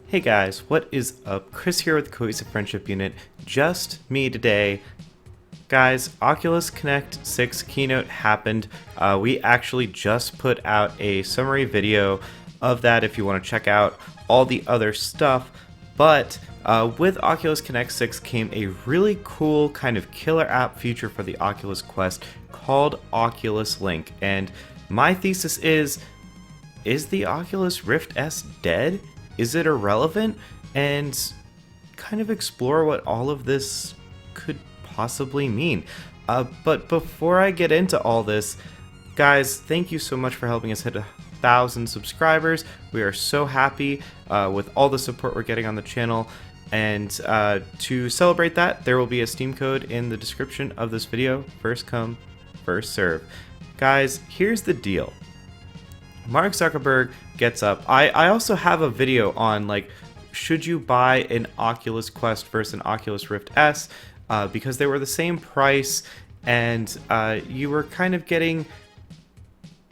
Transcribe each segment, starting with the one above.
Hey guys, what is up? Chris here with the Cohesive Friendship Unit. Just me today. Guys, Oculus Connect 6 keynote happened. We actually just put out a summary video of that if you want to check out all the other stuff. But with Oculus Connect 6 came a really cool kind of killer app feature for the Oculus Quest called Oculus Link. And my thesis is the Oculus Rift S dead? Is it irrelevant? And kind of explore what all of this could possibly mean. But before I get into all this, guys, thank you so much for helping us hit 1,000 subscribers. We are so happy with all the support we're getting on the channel. And to celebrate that, there will be a Steam code in the description of this video. First come, first serve. Guys, here's the deal. Mark Zuckerberg gets up. I also have a video on, like, should you buy an Oculus Quest versus an Oculus Rift S, because they were the same price and you were kind of getting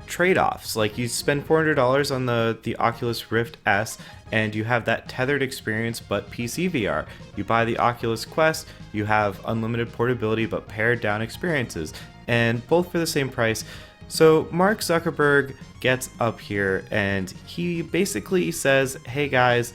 trade-offs. Like, you spend $400 on the Oculus Rift S and you have that tethered experience but PC VR. You buy the Oculus Quest, you have unlimited portability but pared down experiences, and both for the same price. So Mark Zuckerberg gets up here and he basically says, hey guys,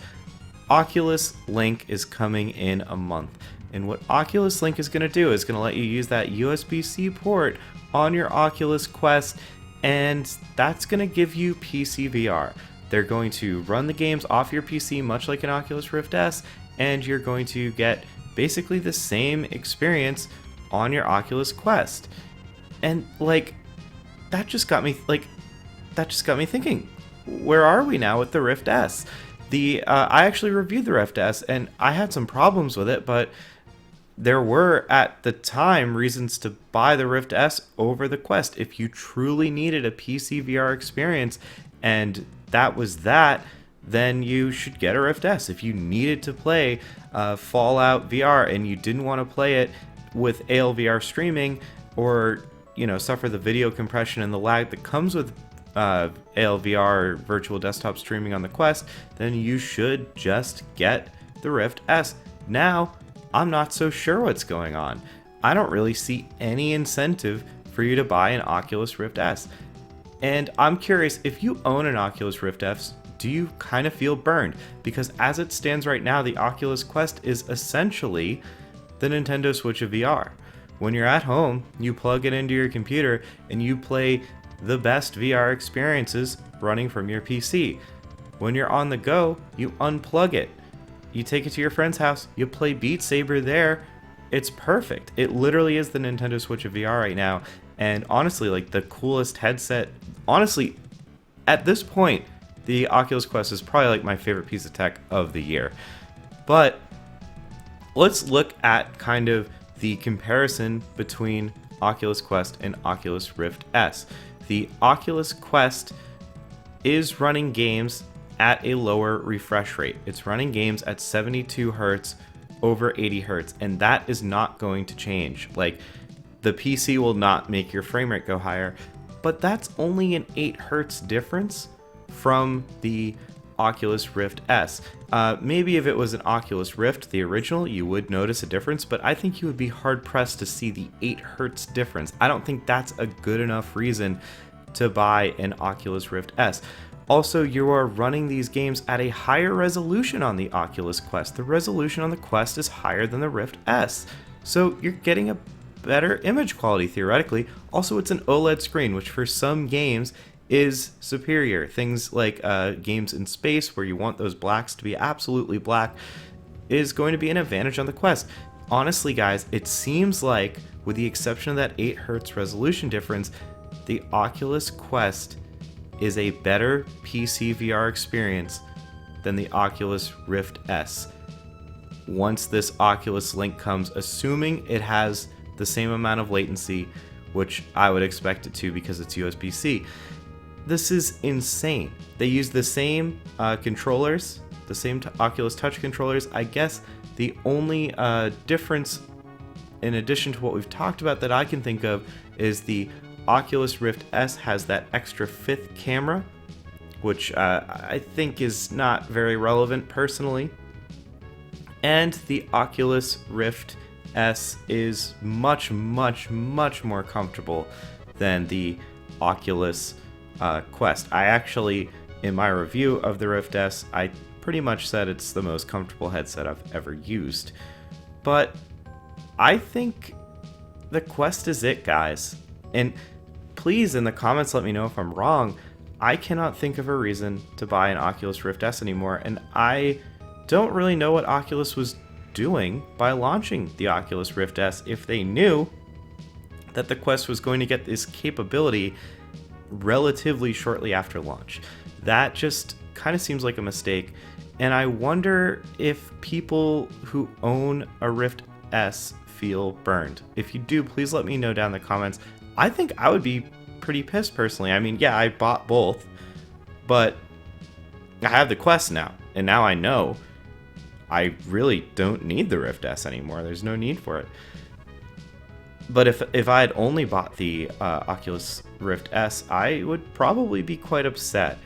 Oculus Link is coming in a month. And what Oculus Link is going to do is going to let you use that USB-C port on your Oculus Quest, and that's going to give you PC VR. They're going to run the games off your PC much like an Oculus Rift S, and you're going to get basically the same experience on your Oculus Quest. And like, that just got me thinking, where are we now with the Rift S? I actually reviewed the Rift S and I had some problems with it, but there were at the time reasons to buy the Rift S over the Quest if you truly needed a PC VR experience, and that was that. Then you should get a Rift S. If you needed to play Fallout VR and you didn't want to play it with ALVR streaming, or suffer the video compression and the lag that comes with ALVR virtual desktop streaming on the Quest, then you should just get the Rift S. Now, I'm not so sure what's going on. I don't really see any incentive for you to buy an Oculus Rift S. And I'm curious, if you own an Oculus Rift S, do you kind of feel burned? Because as it stands right now, the Oculus Quest is essentially the Nintendo Switch of VR. When you're at home, you plug it into your computer and you play the best VR experiences running from your PC. When you're on the go, you unplug it. You take it to your friend's house, you play Beat Saber there. It's perfect. It literally is the Nintendo Switch of VR right now. And honestly, like, the coolest headset. Honestly, at this point, the Oculus Quest is probably like my favorite piece of tech of the year. But let's look at kind of the comparison between Oculus Quest and Oculus Rift S. The Oculus Quest is running games at a lower refresh rate. It's running games at 72 Hz over 80 Hz, and that is not going to change. Like, the PC will not make your frame rate go higher, but that's only an 8 Hz difference from the Oculus Rift S. Maybe if it was an Oculus Rift, the original, you would notice a difference, but I think you would be hard pressed to see the 8 Hz difference. I don't think that's a good enough reason to buy an Oculus Rift S. Also, you are running these games at a higher resolution on the Oculus Quest. The resolution on the Quest is higher than the Rift S, so you're getting a better image quality theoretically. Also, it's an OLED screen, which for some games is superior. Things like games in space where you want those blacks to be absolutely black is going to be an advantage on the Quest. Honestly, guys, it seems like, with the exception of that 8 Hz resolution difference, the Oculus Quest is a better PC VR experience than the Oculus Rift S. Once this Oculus Link comes, assuming it has the same amount of latency, which I would expect it to because it's USB-C. This is insane. They use the same controllers, the same Oculus Touch controllers. I guess the only difference, in addition to what we've talked about that I can think of, is the Oculus Rift S has that extra 5th camera, which I think is not very relevant personally. And the Oculus Rift S is much, much, much more comfortable than the Oculus Quest. I actually, in my review of the Rift S, I pretty much said it's the most comfortable headset I've ever used. But I think the Quest is it, guys. And please, in the comments, let me know if I'm wrong. I cannot think of a reason to buy an Oculus Rift S anymore, and I don't really know what Oculus was doing by launching the Oculus Rift S if they knew that the Quest was going to get this capability relatively shortly after launch. That just kind of seems like a mistake, and I wonder if people who own a Rift S feel burned. If you do, please let me know down in the comments. I think I would be pretty pissed personally. I mean, yeah, I bought both, but I have the Quest now, and now I know I really don't need the Rift S anymore. There's no need for it. But if I had only bought the Oculus Rift S, I would probably be quite upset.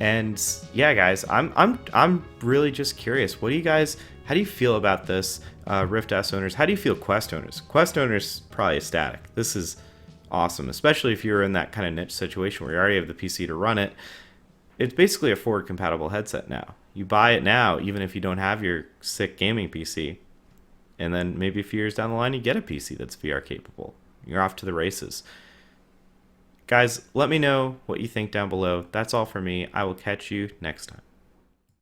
And yeah, guys, I'm really just curious. What do you guys? How do you feel about this, Rift S owners? How do you feel, Quest owners? Quest owners probably ecstatic. This is awesome, especially if you're in that kind of niche situation where you already have the PC to run it. It's basically a forward compatible headset now. You buy it now, even if you don't have your sick gaming PC, and then maybe a few years down the line you get a PC that's VR capable. You're off to the races. Guys, let me know what you think down below. That's all for me. I will catch you next time.